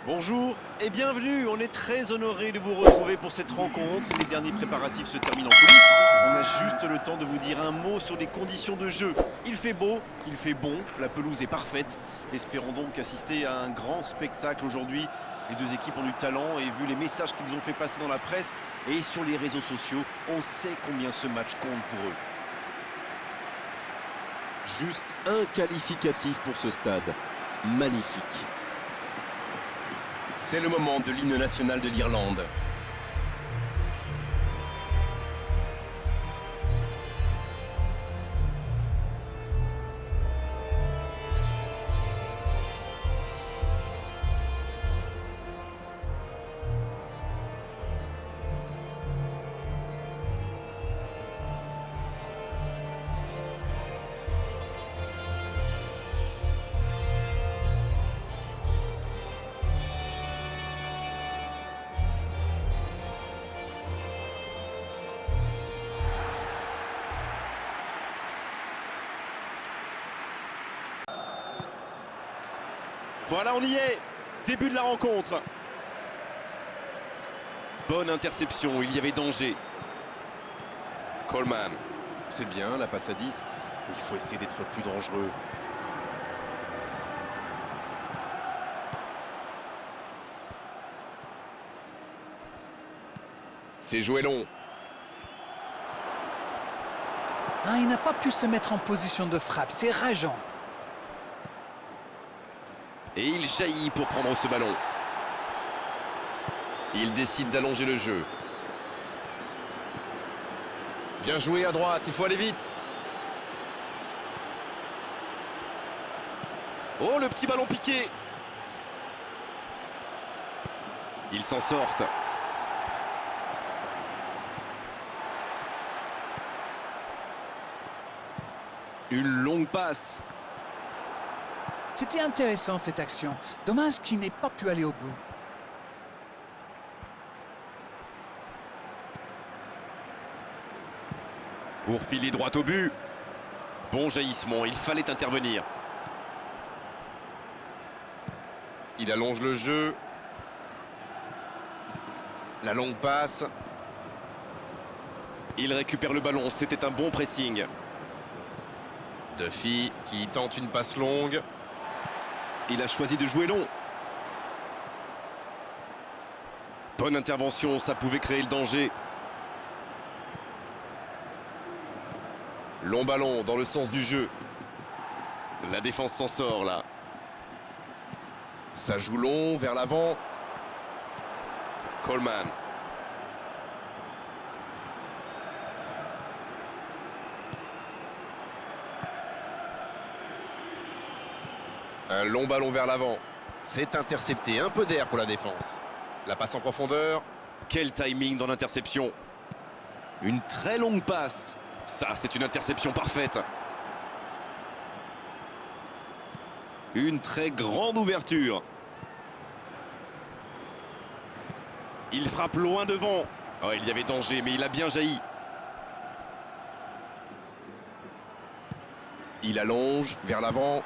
Bonjour et bienvenue, on est très honoré de vous retrouver pour cette rencontre. Les derniers préparatifs se terminent en coulisses. On a juste le temps de vous dire un mot sur les conditions de jeu. Il fait beau, il fait bon, la pelouse est parfaite. Espérons donc assister à un grand spectacle aujourd'hui. Les deux équipes ont du talent et vu les messages qu'ils ont fait passer dans la presse et sur les réseaux sociaux, on sait combien ce match compte pour eux. Juste un qualificatif pour ce stade. Magnifique. C'est le moment de l'hymne national de l'Irlande. Voilà, on y est. Début de la rencontre. Bonne interception, il y avait danger. Coleman. C'est bien, la passe à 10. Il faut essayer d'être plus dangereux. C'est joué long. Ah, il n'a pas pu se mettre en position de frappe, c'est rageant. Et il jaillit pour prendre ce ballon. Il décide d'allonger le jeu. Bien joué à droite, il faut aller vite. Oh, le petit ballon piqué. Ils s'en sortent. Une longue passe. C'était intéressant cette action. Dommage qu'il n'ait pas pu aller au bout. Pour filer droit au but. Bon jaillissement, il fallait intervenir. Il allonge le jeu. La longue passe. Il récupère le ballon, c'était un bon pressing. Duffy qui tente une passe longue. Il a choisi de jouer long. Bonne intervention, ça pouvait créer le danger. Long ballon dans le sens du jeu. La défense s'en sort là. Ça joue long vers l'avant. Coleman. Un long ballon vers l'avant. C'est intercepté, un peu d'air pour la défense. La passe en profondeur. Quel timing dans l'interception. Une très longue passe. Ça, c'est une interception parfaite. Une très grande ouverture. Il frappe loin devant. Oh, il y avait danger, mais il a bien jailli. Il allonge vers l'avant.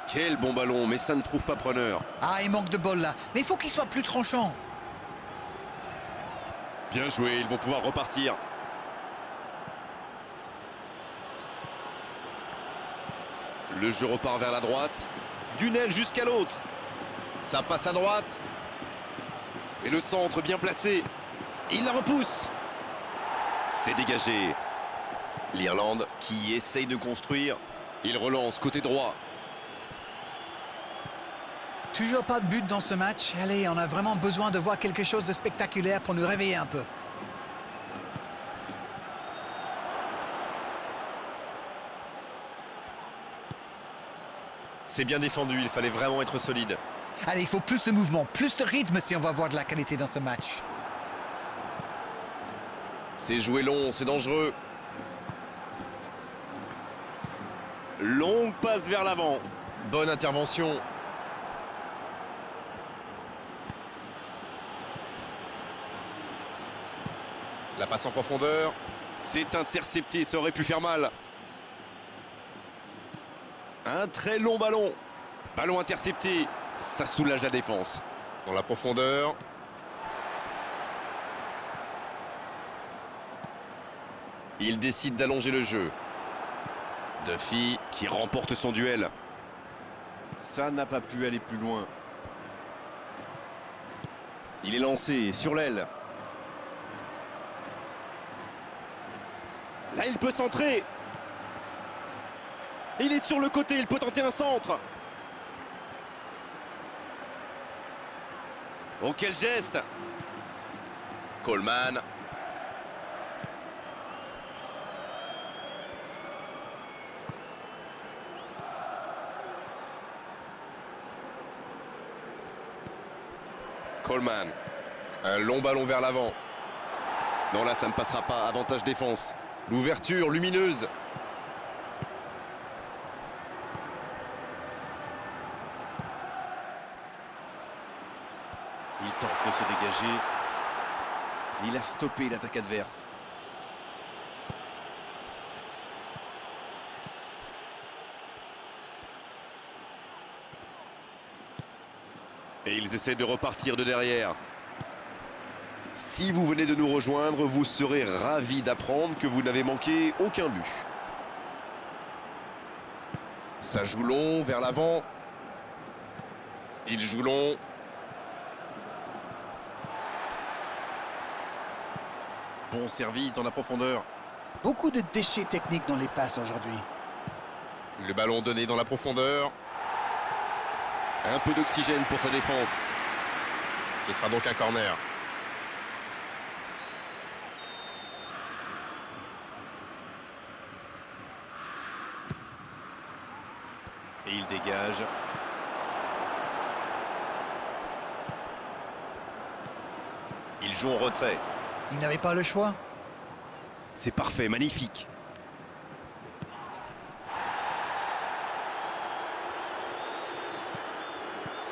Quel bon ballon, mais ça ne trouve pas preneur. Ah, il manque de bol là. Mais il faut qu'il soit plus tranchant. Bien joué, ils vont pouvoir repartir. Le jeu repart vers la droite. D'une aile jusqu'à l'autre. Ça passe à droite. Et le centre bien placé. Il la repousse. C'est dégagé. L'Irlande qui essaye de construire. Il relance côté droit. Toujours pas de but dans ce match. Allez, on a vraiment besoin de voir quelque chose de spectaculaire pour nous réveiller un peu. C'est bien défendu, il fallait vraiment être solide. Allez, il faut plus de mouvement, plus de rythme si on va voir de la qualité dans ce match. C'est joué long, c'est dangereux. Longue passe vers l'avant. Bonne intervention. La passe en profondeur. C'est intercepté, ça aurait pu faire mal. Un très long ballon. Ballon intercepté, ça soulage la défense. Dans la profondeur. Il décide d'allonger le jeu. Duffy qui remporte son duel. Ça n'a pas pu aller plus loin. Il est lancé sur l'aile. Là, il peut centrer. Il est sur le côté, il peut tenter un centre. Oh, quel geste! Coleman. Coleman. Un long ballon vers l'avant. Non, là, ça ne passera pas. Avantage défense. L'ouverture lumineuse. Il tente de se dégager. Il a stoppé l'attaque adverse. Et ils essaient de repartir de derrière. Si vous venez de nous rejoindre, vous serez ravis d'apprendre que vous n'avez manqué aucun but. Ça joue long vers l'avant. Il joue long. Bon service dans la profondeur. Beaucoup de déchets techniques dans les passes aujourd'hui. Le ballon donné dans la profondeur. Un peu d'oxygène pour sa défense. Ce sera donc un corner. Et il dégage. Il joue en retrait. Il n'avait pas le choix. C'est parfait, magnifique.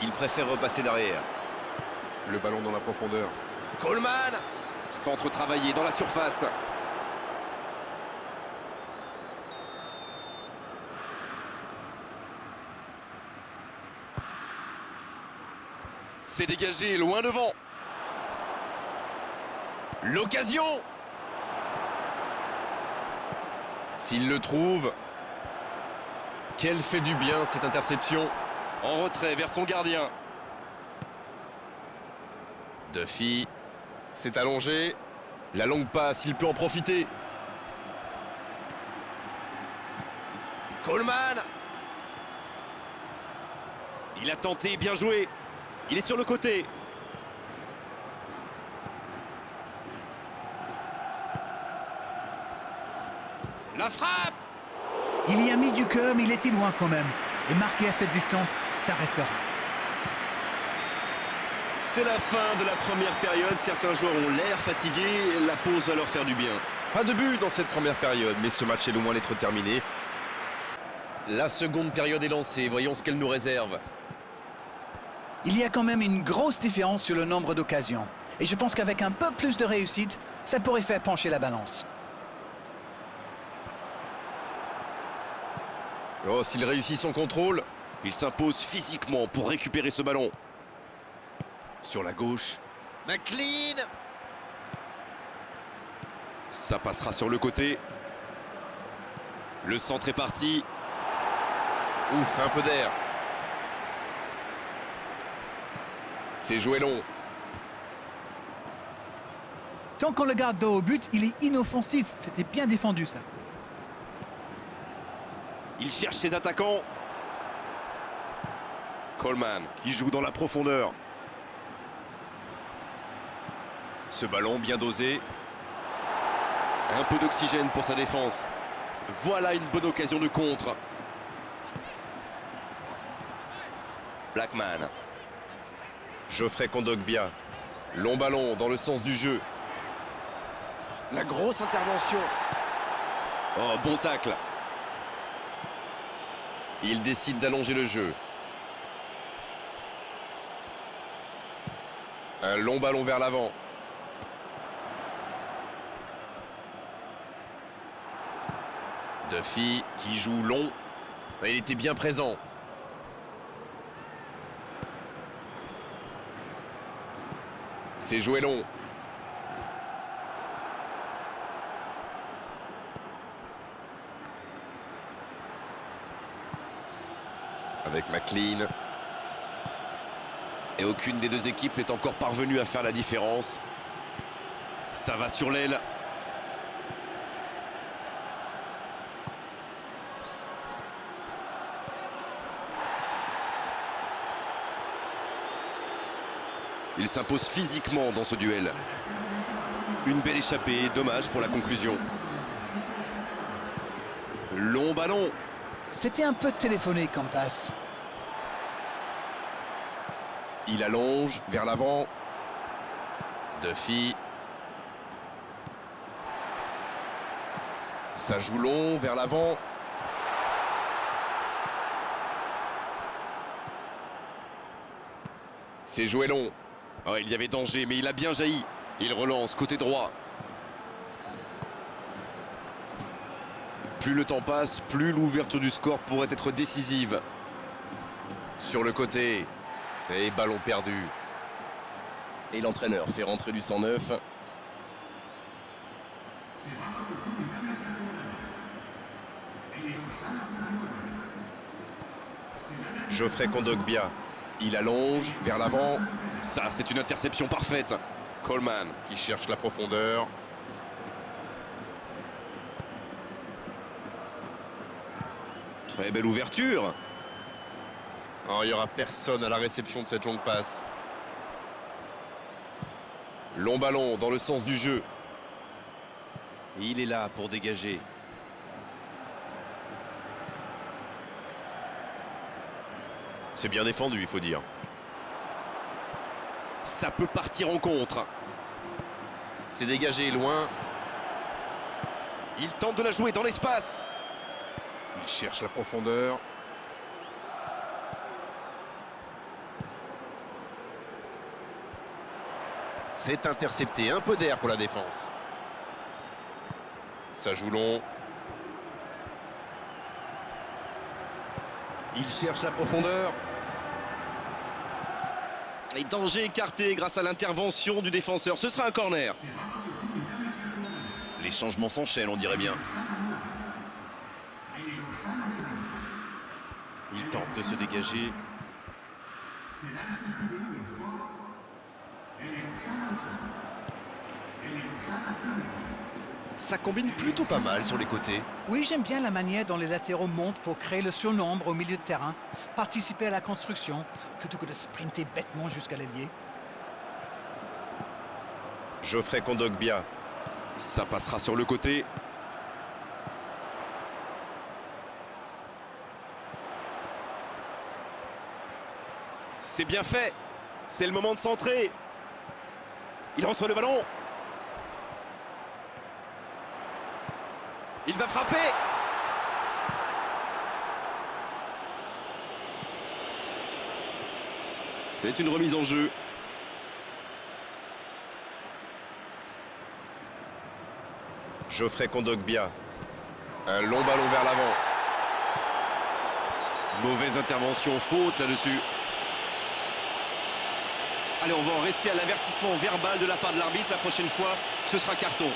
Il préfère repasser derrière. Le ballon dans la profondeur. Coleman! Centre travaillé dans la surface. C'est dégagé, loin devant. L'occasion! S'il le trouve. Quelle fait du bien cette interception. En retrait vers son gardien. Duffy s'est allongé. La longue passe, il peut en profiter. Coleman! Il a tenté, bien joué. Il est sur le côté. La frappe! Il y a mis du cœur, mais il était loin quand même. Et marqué à cette distance, ça restera. C'est la fin de la première période. Certains joueurs ont l'air fatigués. La pause va leur faire du bien. Pas de but dans cette première période, mais ce match est loin d'être terminé. La seconde période est lancée. Voyons ce qu'elle nous réserve. Il y a quand même une grosse différence sur le nombre d'occasions. Et je pense qu'avec un peu plus de réussite, ça pourrait faire pencher la balance. Oh, s'il réussit son contrôle, il s'impose physiquement pour récupérer ce ballon. Sur la gauche. McLean! Ça passera sur le côté. Le centre est parti. Ouf, un peu d'air. C'est joué long. Tant qu'on le garde dos au but, il est inoffensif. C'était bien défendu, ça. Il cherche ses attaquants. Coleman qui joue dans la profondeur. Ce ballon bien dosé. Un peu d'oxygène pour sa défense. Voilà une bonne occasion de contre. Blackman. Geoffrey Kondogbia. Long ballon dans le sens du jeu. La grosse intervention. Oh, bon tacle. Il décide d'allonger le jeu. Un long ballon vers l'avant. Duffy qui joue long. Il était bien présent. C'est joué long. Avec McLean. Et aucune des deux équipes n'est encore parvenue à faire la différence. Ça va sur l'aile. Il s'impose physiquement dans ce duel. Une belle échappée, dommage pour la conclusion. Long ballon. C'était un peu téléphonique comme passe. Il allonge vers l'avant. Duffy. Ça joue long vers l'avant. C'est joué long. Oh, il y avait danger, mais il a bien jailli. Il relance côté droit. Plus le temps passe, plus l'ouverture du score pourrait être décisive. Sur le côté. Et ballon perdu. Et l'entraîneur fait rentrer du 109. Geoffrey Kondogbia. Il allonge vers l'avant. Ça, c'est une interception parfaite. Coleman. Qui cherche la profondeur. Très belle ouverture. Oh, il n'y aura personne à la réception de cette longue passe. Long ballon dans le sens du jeu. Il est là pour dégager. C'est bien défendu, il faut dire. Ça peut partir en contre. C'est dégagé loin. Il tente de la jouer dans l'espace. Il cherche la profondeur. C'est intercepté, un peu d'air pour la défense. Ça joue long. Il cherche la profondeur. Et danger écarté grâce à l'intervention du défenseur. Ce sera un corner. Les changements s'enchaînent, on dirait bien. Il tente de se dégager. Ça combine plutôt pas mal sur les côtés. Oui, j'aime bien la manière dont les latéraux montent pour créer le surnombre au milieu de terrain, participer à la construction, plutôt que de sprinter bêtement jusqu'à l'ailier. Geoffrey Kondogbia. Ça passera sur le côté. C'est bien fait. C'est le moment de centrer. Il reçoit le ballon. Il va frapper. C'est une remise en jeu. Geoffrey Kondogbia. Un long ballon vers l'avant. Mauvaise intervention, faute là-dessus. Allez, on va en rester à l'avertissement verbal de la part de l'arbitre. La prochaine fois, ce sera carton.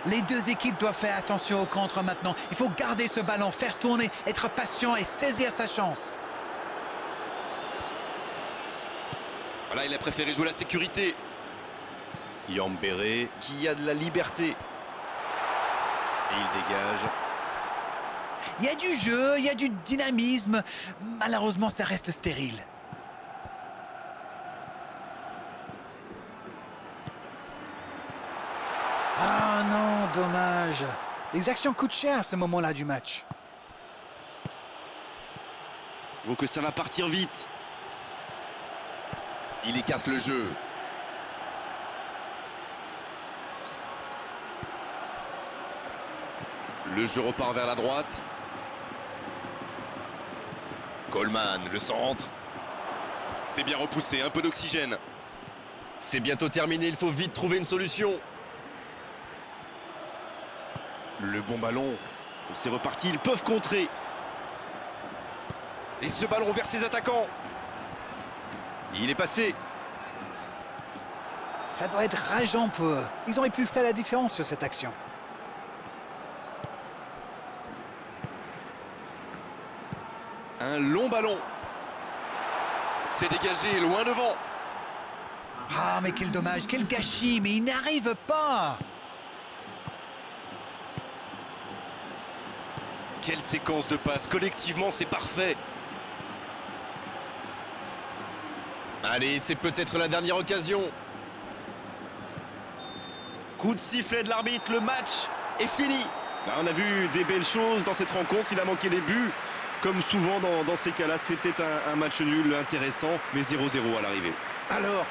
Les deux équipes doivent faire attention au contre maintenant. Il faut garder ce ballon, faire tourner, être patient et saisir sa chance. Voilà, il a préféré jouer la sécurité. Yambéré qui a de la liberté. Et il dégage. Il y a du jeu, il y a du dynamisme. Malheureusement, ça reste stérile. Ah non, dommage. Les actions coûtent cher à ce moment-là du match. Donc ça va partir vite. Il écarte le jeu. Le jeu repart vers la droite. Coleman, le centre. C'est bien repoussé, un peu d'oxygène. C'est bientôt terminé, il faut vite trouver une solution. Le bon ballon. C'est reparti, ils peuvent contrer. Et ce ballon vers ses attaquants. Il est passé. Ça doit être rageant pour eux. Ils auraient pu faire la différence sur cette action. Un long ballon. C'est dégagé, loin devant. Ah, mais quel dommage, quel gâchis, mais il n'arrive pas. Quelle séquence de passes. Collectivement, c'est parfait. Allez, c'est peut-être la dernière occasion. Coup de sifflet de l'arbitre, le match est fini. Là, on a vu des belles choses dans cette rencontre, il a manqué les buts. Comme souvent dans ces cas-là, c'était un match nul intéressant, mais 0-0 à l'arrivée. Alors,